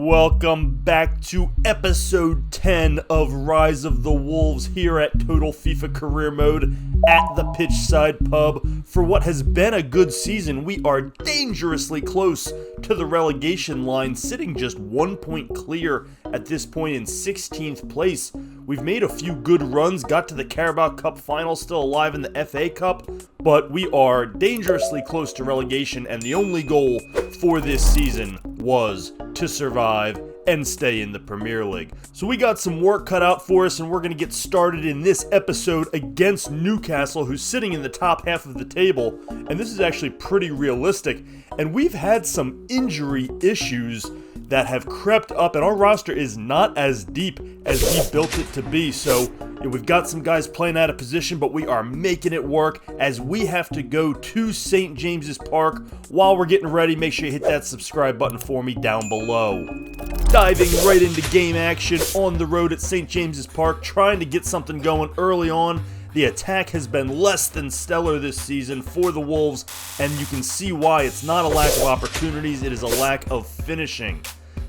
Welcome back to episode 10 of Rise of the Wolves here at Total FIFA Career Mode at the Pitchside Pub. For what has been a good season, we are dangerously close to the relegation line, sitting just 1 point clear at this point in 16th place. We've made a few good runs, got to the Carabao Cup final, still alive in the FA Cup, but we are dangerously close to relegation, and the only goal for this season was to survive and stay in the Premier League. So we got some work cut out for us, and we're going to get started in this episode against Newcastle, who's sitting in the top half of the table, and this is actually pretty realistic. And we've had some injury issues that have crept up, and our roster is not as deep as we built it to be. So we've got some guys playing out of position, but we are making it work as we have to go to St. James's Park. While we're getting ready, make sure you hit that subscribe button for me down below. Diving right into game action on the road at St. James's Park, trying to get something going early on. The attack has been less than stellar this season for the Wolves, and you can see why. It's not a lack of opportunities, it is a lack of finishing.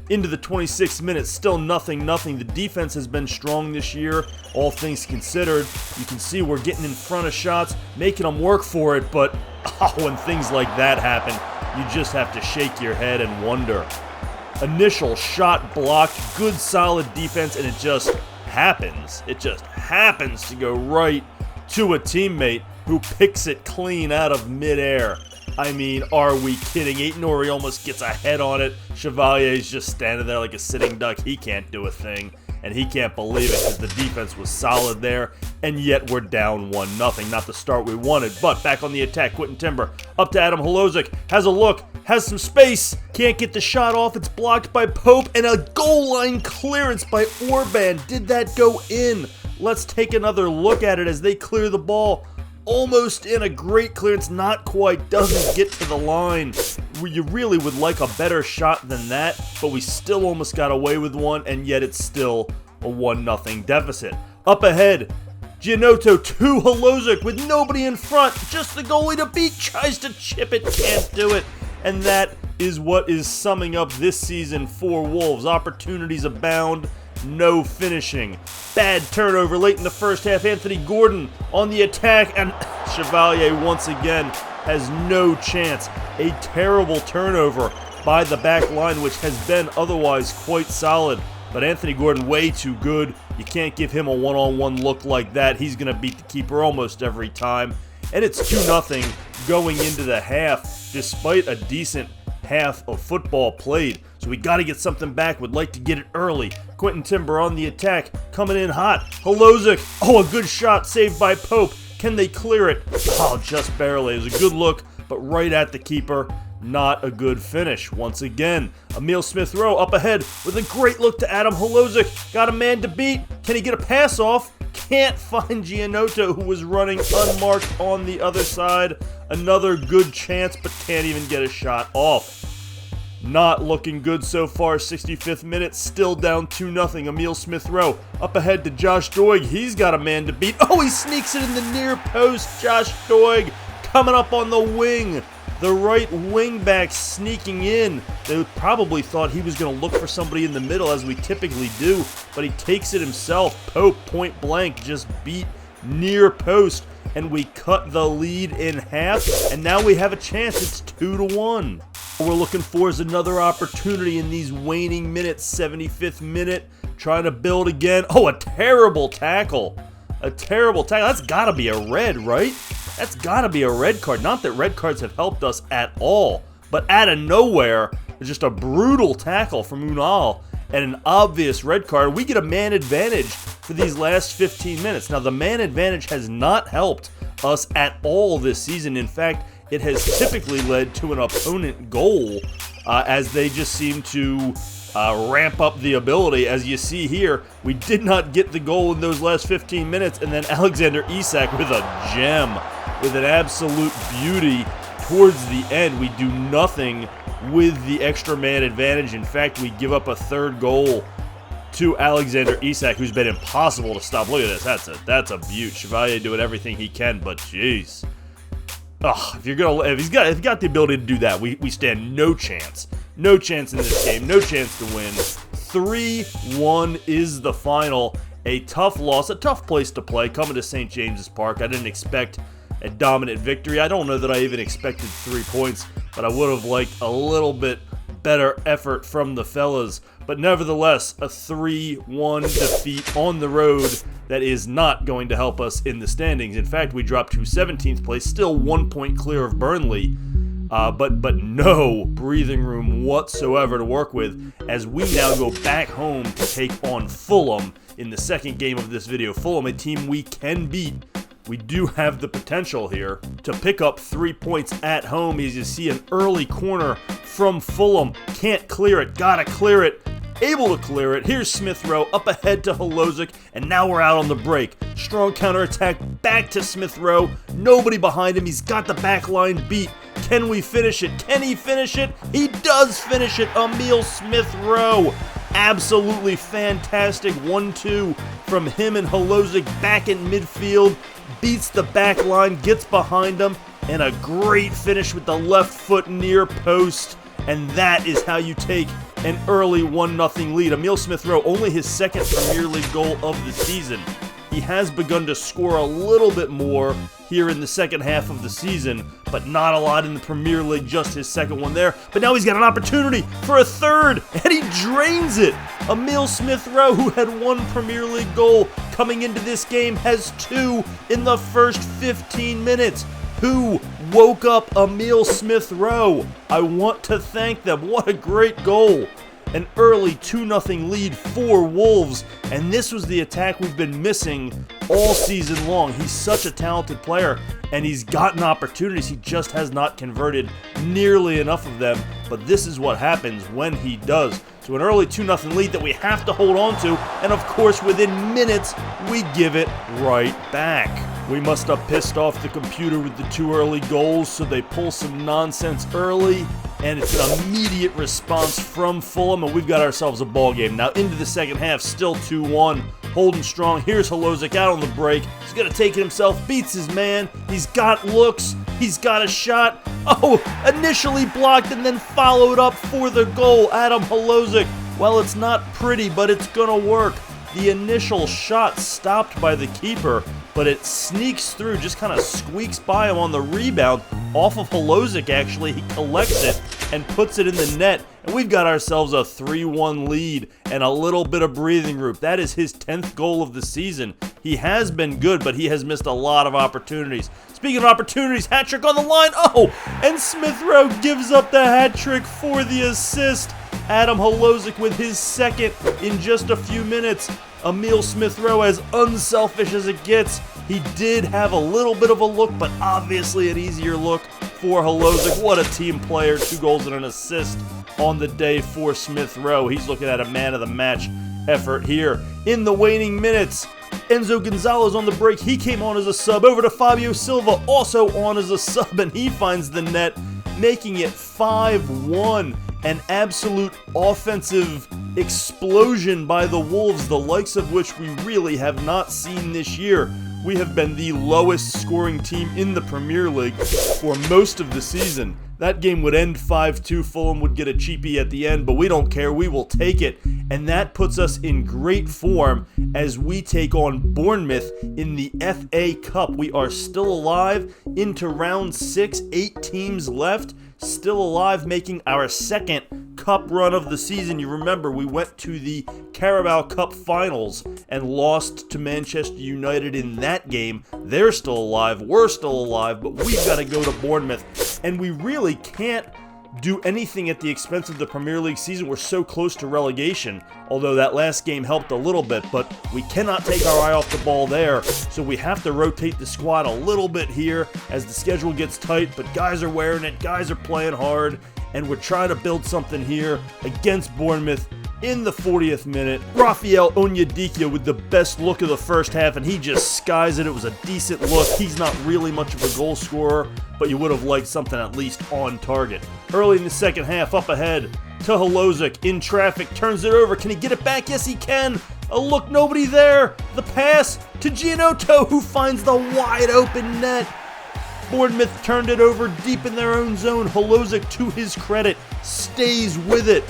Into the 26th minute, still nothing. The defense has been strong this year, all things considered. You can see we're getting in front of shots, making them work for it, but when things like that happen, you just have to shake your head and wonder. Initial shot blocked, good solid defense, and it just happens. It just happens to go right to a teammate who picks it clean out of midair. I mean, are we kidding? Aït-Nouri almost gets a head on it. Chevalier's just standing there like a sitting duck. He can't do a thing, and he can't believe it because the defense was solid there, and yet we're down 1-0. Not the start we wanted, but back on the attack. Quinton Timber up to Adam Holozic. Has a look, has some space. Can't get the shot off. It's blocked by Pope, and a goal line clearance by Orban. Did that go in? Let's take another look at it as they clear the ball. Almost in, a great clearance, not quite, doesn't get to the line. You really would like a better shot than that, but we still almost got away with one, and yet it's still a 1-0 deficit. Up ahead, Giannotto to Holozic with nobody in front, just the goalie to beat, tries to chip it, can't do it. And that is what is summing up this season for Wolves. Opportunities abound, no finishing. Bad turnover late in the first half. Anthony Gordon on the attack, and Chevalier once again has no chance. A terrible turnover by the back line, which has been otherwise quite solid. But Anthony Gordon way too good. You can't give him a one-on-one look like that. He's going to beat the keeper almost every time. And it's 2-0 going into the half, despite a decent half of football played. So we got to get something back. Would like to get it early. Quinton Timber on the attack, coming in hot. Holozic, a good shot, saved by Pope. Can they clear it? Just barely. It was a good look, but right at the keeper. Not a good finish. Once again, Emile Smith-Rowe up ahead with a great look to Adam Holozic. Got a man to beat. Can he get a pass off? Can't find Giannotto, who was running unmarked on the other side. Another good chance, but can't even get a shot off. Not looking good so far. 65th minute, still down 2-0. Emile Smith-Rowe up ahead to Josh Doig. He's got a man to beat. He sneaks it in the near post. Josh Doig coming up on the wing. The right wing back sneaking in. They probably thought he was going to look for somebody in the middle, as we typically do, but he takes it himself. Pope, point blank, just beat near post, and we cut the lead in half, and now we have a chance. It's 2-1. What we're looking for is another opportunity in these waning minutes. 75th minute, trying to build again. A terrible tackle. A terrible tackle. That's got to be a red, right? That's got to be a red card. Not that red cards have helped us at all, but out of nowhere, it's just a brutal tackle from Unal and an obvious red card. We get a man advantage for these last 15 minutes. Now, the man advantage has not helped us at all this season. In fact, it has typically led to an opponent goal as they just seem to ramp up the ability. As you see here, we did not get the goal in those last 15 minutes, and then Alexander Isak with a gem, with an absolute beauty towards the end. We do nothing with the extra man advantage. In fact, we give up a third goal to Alexander Isak, who's been impossible to stop. Look at this. That's a beaut. Chevalier doing everything he can, but jeez. If he's got the ability to do that, we stand no chance No chance in this game, no chance to win. 3-1 is the final. A tough loss, a tough place to play, coming to St. James's Park. I didn't expect a dominant victory. I don't know that I even expected 3 points, but I would have liked a little bit better effort from the fellas. But nevertheless, a 3-1 defeat on the road that is not going to help us in the standings. In fact, we dropped to 17th place, still 1 point clear of Burnley. But no breathing room whatsoever to work with as we now go back home to take on Fulham in the second game of this video. Fulham, a team we can beat. We do have the potential here to pick up 3 points at home. As you see, an early corner from Fulham. Can't clear it, gotta clear it. Able to clear it. Here's Smith Rowe up ahead to Holozic, and now we're out on the break. Strong counterattack back to Smith Rowe. Nobody behind him. He's got the back line beat. Can we finish it? Can he finish it? He does finish it. Emile Smith Rowe. Absolutely fantastic 1-2 from him and Holozic back in midfield. Beats the back line, gets behind him, and a great finish with the left foot near post. And that is how you take an early 1-0 lead. Emile Smith Rowe, only his second Premier League goal of the season. He has begun to score a little bit more here in the second half of the season, but not a lot in the Premier League, just his second one there. But now he's got an opportunity for a third, and he drains it. Emile Smith Rowe, who had 1 Premier League goal coming into this game, has 2 in the first 15 minutes. Who woke up Emile Smith Rowe? I want to thank them. What a great goal. An early 2-0 lead for Wolves, and this was the attack we've been missing all season long. He's such a talented player, and he's gotten opportunities. He just has not converted nearly enough of them, but this is what happens when he does. So an early 2-0 lead that we have to hold on to, and of course within minutes, we give it right back. We must have pissed off the computer with the 2 early goals, so they pull some nonsense early, and it's an immediate response from Fulham, and we've got ourselves a ball game. Now into the second half, still 2-1, holding strong. Here's Holozic out on the break. He's going to take it himself, beats his man. He's got looks, he's got a shot. Oh, initially blocked and then followed up for the goal. Adam Holozic, well, it's not pretty, but it's going to work. The initial shot stopped by the keeper, but it sneaks through, just kind of squeaks by him on the rebound. Off of Holozic, actually. He collects it and puts it in the net, and we've got ourselves a 3-1 lead and a little bit of breathing room. That is his 10th goal of the season. He has been good, but he has missed a lot of opportunities. Speaking of opportunities, hat trick on the line. Oh, and Smith Rowe gives up the hat trick for the assist. Adam Holozic with his second in just a few minutes. Emile Smith Rowe, as unselfish as it gets. He did have a little bit of a look, but obviously an easier look for Holozic. What a team player. 2 goals and an assist on the day for Smith Rowe. He's looking at a man of the match effort here. In the waning minutes, Enzo Gonzalez on the break. He came on as a sub. Over to Fabio Silva, also on as a sub, and he finds the net, making it 5-1. An absolute offensive explosion by the Wolves, the likes of which we really have not seen this year. We have been the lowest scoring team in the Premier League for most of the season. That game would end 5-2. Fulham would get a cheapie at the end, but we don't care. We will take it. And that puts us in great form as we take on Bournemouth in the FA Cup. We are still alive into round 6, 8 teams left. Still alive, making our second cup run of the season. You remember, we went to the Carabao Cup finals and lost to Manchester United in that game. They're still alive, we're still alive, but we've got to go to Bournemouth. And we really can't do anything at the expense of the Premier League season. We're so close to relegation, although that last game helped a little bit, but we cannot take our eye off the ball there, so we have to rotate the squad a little bit here as the schedule gets tight, but guys are wearing it, guys are playing hard, and we're trying to build something here against Bournemouth. In the 40th minute, Rafael Onyedika with the best look of the first half, and he just skies it. It was a decent look. He's not really much of a goal scorer, but you would have liked something at least on target. Early in the second half, up ahead to Holozic, in traffic, turns it over. Can he get it back? Yes, he can. A look, nobody there. The pass to Gianotto, who finds the wide open net. Bournemouth turned it over deep in their own zone. Holozic, to his credit, stays with it.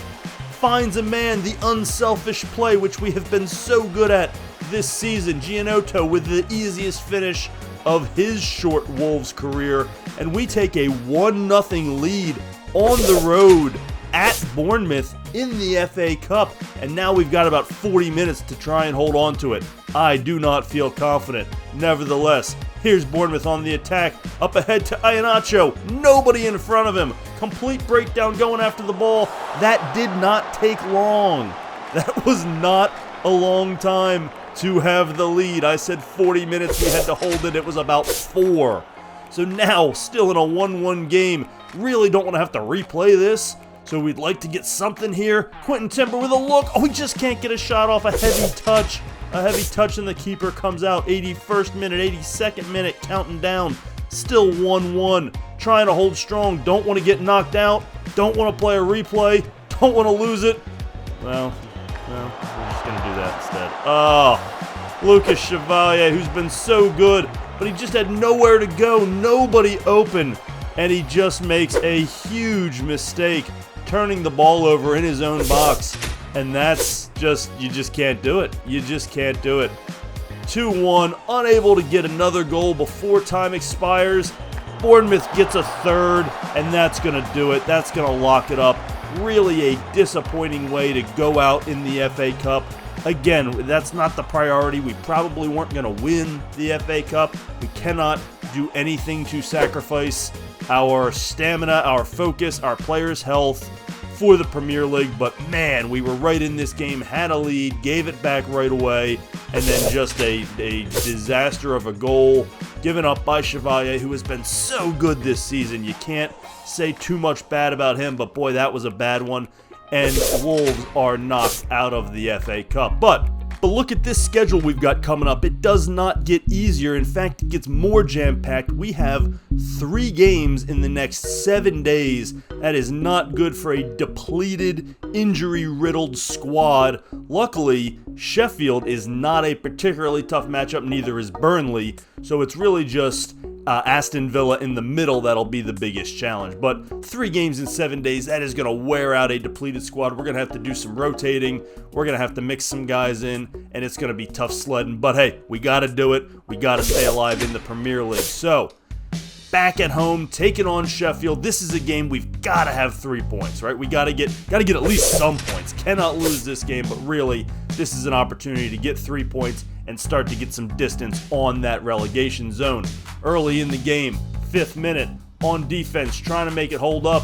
Finds a man, the unselfish play, which we have been so good at this season. Giannotto with the easiest finish of his short Wolves career. And we take a 1-0 lead on the road at Bournemouth in the FA Cup. And now we've got about 40 minutes to try and hold on to it. I do not feel confident. Nevertheless, here's Bournemouth on the attack. Up ahead to Iheanacho. Nobody in front of him. Complete breakdown going after the ball. That did not take long. That was not a long time to have the lead. I said 40 minutes we had to hold it. It was about 4. So now, still in a 1-1 game. Really don't want to have to replay this. So we'd like to get something here. Quentin Timber with a look. Oh, we just can't get a shot off. A heavy touch. A heavy touch and the keeper comes out. 81st minute, 82nd minute, counting down. Still 1-1. Trying to hold strong. Don't want to get knocked out. Don't want to play a replay. Don't want to lose it. Well, we're just going to do that instead. Oh, Lucas Chevalier, who's been so good, but he just had nowhere to go. Nobody open. And he just makes a huge mistake, turning the ball over in his own box. And that's just, you just can't do it. You just can't do it. 2-1, unable to get another goal before time expires. Bournemouth gets a third, and that's going to do it. That's going to lock it up. Really a disappointing way to go out in the FA Cup. Again, that's not the priority. We probably weren't going to win the FA Cup. We cannot do anything to sacrifice our stamina, our focus, our players' health for the Premier League, but man, we were right in this game, had a lead, gave it back right away, and then just a disaster of a goal given up by Chevalier, who has been so good this season. You can't say too much bad about him, but boy, that was a bad one, and Wolves are knocked out of the FA Cup. But look at this schedule we've got coming up. It does not get easier. In fact, it gets more jam-packed. We have 3 games in the next 7 days. That is not good for a depleted, injury-riddled squad. Luckily, Sheffield is not a particularly tough matchup, neither is Burnley. So it's really just Aston Villa in the middle that'll be the biggest challenge. But 3 games in 7 days, that is going to wear out a depleted squad. We're going to have to do some rotating. We're going to have to mix some guys in, and it's going to be tough sledding. But hey, we got to do it. We got to stay alive in the Premier League. So, back at home, taking on Sheffield. This is a game we've got to have 3 points, right? We got to get at least some points. Cannot lose this game, but really, this is an opportunity to get 3 points and start to get some distance on that relegation zone. Early in the game, 5th minute, on defense, trying to make it hold up.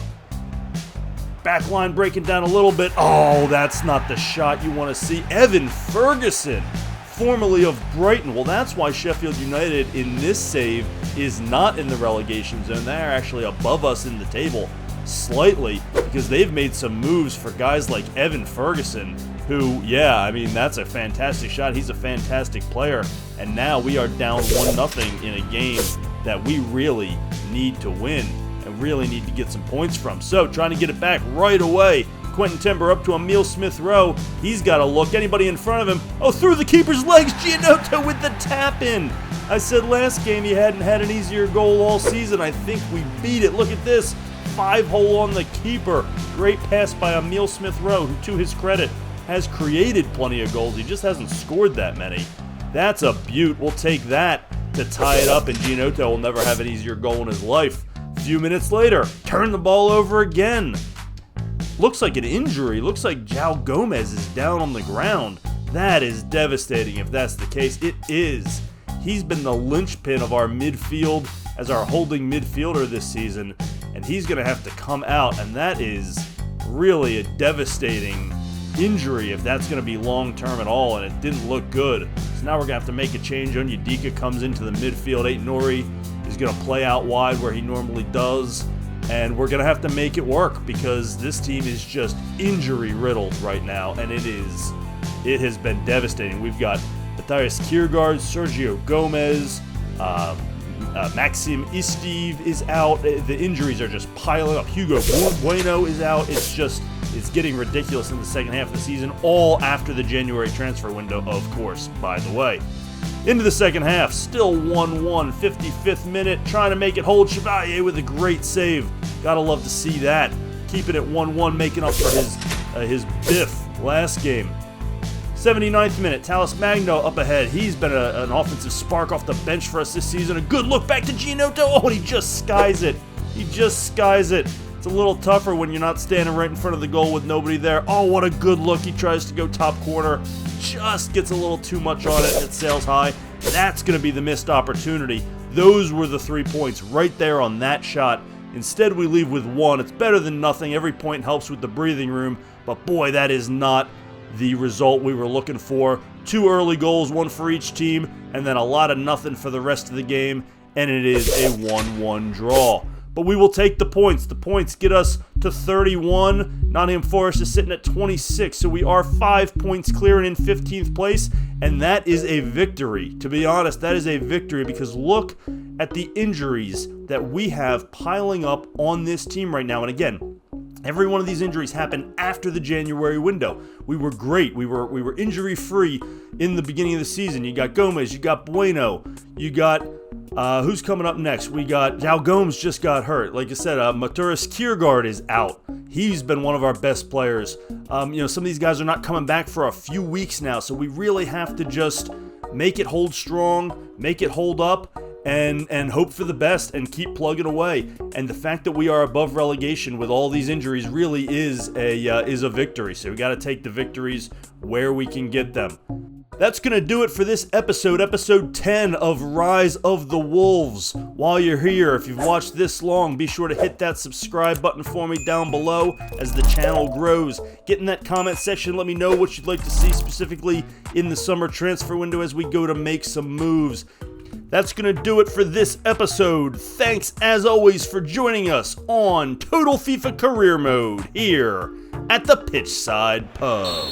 Back line breaking down a little bit. Oh, that's not the shot you want to see. Evan Ferguson, formerly of Brighton. Well, that's why Sheffield United in this save is not in the relegation zone. They're actually above us in the table slightly because they've made some moves for guys like Evan Ferguson, who, yeah, I mean, that's a fantastic shot. He's a fantastic player. And now we are down 1-0 in a game that we really need to win and really need to get some points from. So, trying to get it back right away. Quentin Timber up to Emile Smith-Rowe. He's got a look. Anybody in front of him? Oh, through the keeper's legs. Giannotto with the tap-in. I said last game he hadn't had an easier goal all season. I think we beat it. Look at this. 5-hole on the keeper. Great pass by Emile Smith-Rowe, who, to his credit, has created plenty of goals. He just hasn't scored that many. That's a beaut. We'll take that to tie it up, and Giannotto will never have an easier goal in his life. A few minutes later, turn the ball over again. Looks like an injury. Looks like João Gomez is down on the ground. That is devastating if that's the case. It is. He's been the linchpin of our midfield as our holding midfielder this season, and he's going to have to come out, and that is really a devastating injury if that's going to be long-term at all, and it didn't look good. So now we're going to have to make a change. Onyedika comes into the midfield. Aït-Nouri is going to play out wide where he normally does, and we're going to have to make it work because this team is just injury-riddled right now, and it has been devastating. We've got Matthias Kiergaard, Sergio Gomez, Maxim Istiv is out. The injuries are just piling up. Hugo Bueno is out. It's getting ridiculous in the second half of the season, all after the January transfer window, of course, by the way. Into the second half, still 1-1, 55th minute, trying to make it hold. Chevalier with a great save. Gotta love to see that. Keeping it 1-1, making up for his biff last game. 79th minute, Tallis Magno up ahead. He's been an offensive spark off the bench for us this season. A good look back to Gianotto. Oh, and he just skies it. He just skies it. It's a little tougher when you're not standing right in front of the goal with nobody there. Oh, what a good look. He tries to go top corner. Just gets a little too much on it. It sails high. That's going to be the missed opportunity. Those were the 3 points right there on that shot. Instead, we leave with 1. It's better than nothing. Every point helps with the breathing room. But boy, that is not the result we were looking for. 2 early goals, 1 for each team, and then a lot of nothing for the rest of the game, and it is a 1-1 draw. But we will take the points. The points get us to 31. Nottingham Forest is sitting at 26, so we are 5 points clear and in 15th place, and that is a victory. To be honest, that is a victory because look at the injuries that we have piling up on this team right now. And again, every one of these injuries happened after the January window. We were great. We were injury-free in the beginning of the season. You got Gomez, you got Bueno, you got who's coming up next? We got Jao Gomes just got hurt. Like I said, Maturis Kiergaard is out. He's been one of our best players. Some of these guys are not coming back for a few weeks now, so we really have to just make it hold strong, make it hold up, and hope for the best and keep plugging away. And the fact that we are above relegation with all these injuries really is a victory. So we got to take the victories where we can get them. That's going to do it for this episode 10 of Rise of the Wolves. While you're here, if you've watched this long, be sure to hit that subscribe button for me down below as the channel grows. Get in that comment section, let me know what you'd like to see specifically in the summer transfer window as we go to make some moves. That's going to do it for this episode. Thanks, as always, for joining us on Total FIFA Career Mode here at the Pitchside Pub.